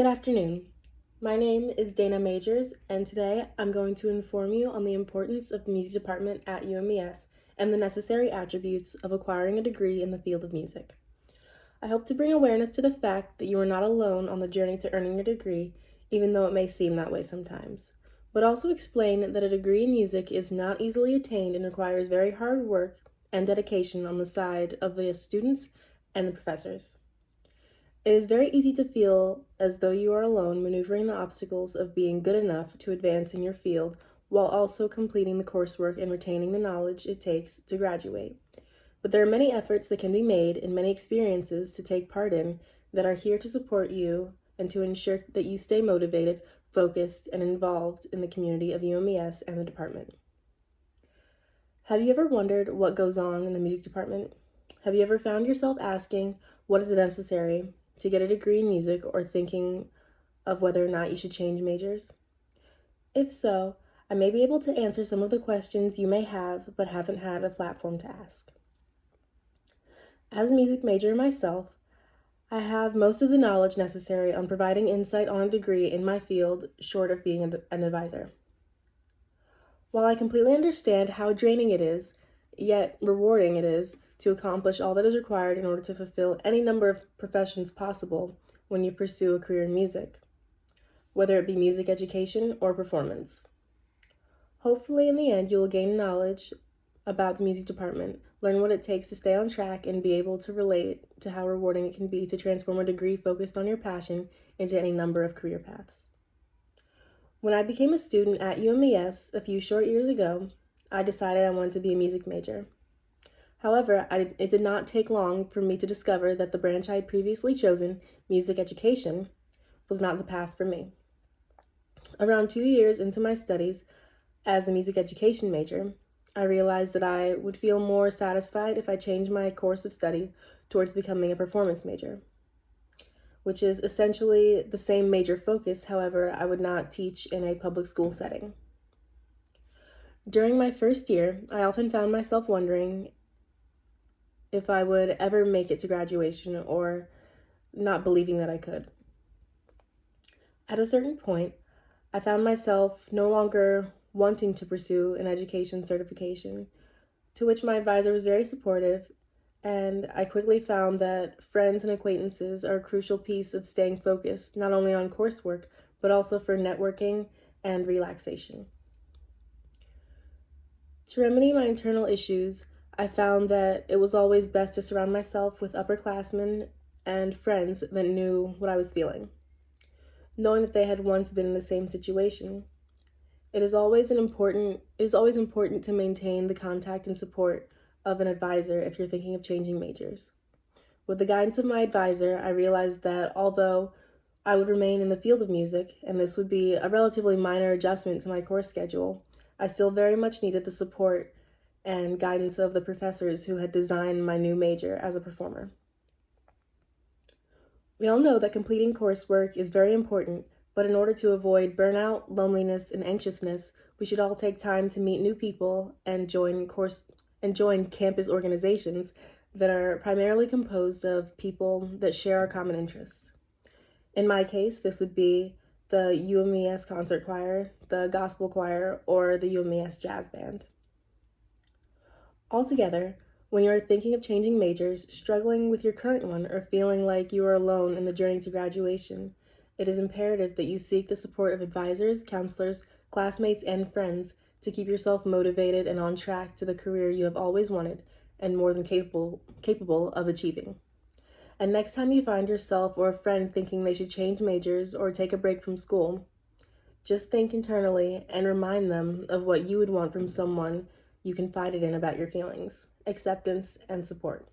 Good afternoon. My name is Dana Majors, and today I'm going to inform you on the importance of the music department at UMES and the necessary attributes of acquiring a degree in the field of music. I hope to bring awareness to the fact that you are not alone on the journey to earning your degree, even though it may seem that way sometimes, but also explain that a degree in music is not easily attained and requires very hard work and dedication on the side of the students and the professors. It is very easy to feel as though you are alone maneuvering the obstacles of being good enough to advance in your field while also completing the coursework and retaining the knowledge it takes to graduate. But there are many efforts that can be made and many experiences to take part in that are here to support you and to ensure that you stay motivated, focused, and involved in the community of UMES and the department. Have you ever wondered what goes on in the music department? Have you ever found yourself asking, what is necessary to get a degree in music, or thinking of whether or not you should change majors? If so, I may be able to answer some of the questions you may have but haven't had a platform to ask. As a music major myself, I have most of the knowledge necessary on providing insight on a degree in my field, short of being an advisor. While I completely understand how draining it is, yet rewarding it is, to accomplish all that is required in order to fulfill any number of professions possible when you pursue a career in music, whether it be music education or performance. Hopefully, in the end, you will gain knowledge about the music department, learn what it takes to stay on track, and be able to relate to how rewarding it can be to transform a degree focused on your passion into any number of career paths. When I became a student at UMES a few short years ago, I decided I wanted to be a music major. However, it did not take long for me to discover that the branch I had previously chosen, music education, was not the path for me. Around 2 years into my studies as a music education major, I realized that I would feel more satisfied if I changed my course of study towards becoming a performance major, which is essentially the same major focus. However, I would not teach in a public school setting. During my first year, I often found myself wondering if I would ever make it to graduation, or not believing that I could. At a certain point, I found myself no longer wanting to pursue an education certification, to which my advisor was very supportive, and I quickly found that friends and acquaintances are a crucial piece of staying focused, not only on coursework, but also for networking and relaxation. To remedy my internal issues, I found that it was always best to surround myself with upperclassmen and friends that knew what I was feeling, knowing that they had once been in the same situation. It is always important to maintain the contact and support of an advisor if you're thinking of changing majors. With the guidance of my advisor, I realized that although I would remain in the field of music, and this would be a relatively minor adjustment to my course schedule, I still very much needed the support and guidance of the professors who had designed my new major as a performer. We all know that completing coursework is very important, but in order to avoid burnout, loneliness, and anxiousness, we should all take time to meet new people and join campus organizations that are primarily composed of people that share our common interests. In my case, this would be the UMES Concert Choir, the Gospel Choir, or the UMES Jazz Band. Altogether, when you are thinking of changing majors, struggling with your current one, or feeling like you are alone in the journey to graduation, it is imperative that you seek the support of advisors, counselors, classmates, and friends to keep yourself motivated and on track to the career you have always wanted and more than capable of achieving. And next time you find yourself or a friend thinking they should change majors or take a break from school, just think internally and remind them of what you would want from someone you confided in about your feelings, acceptance, and support.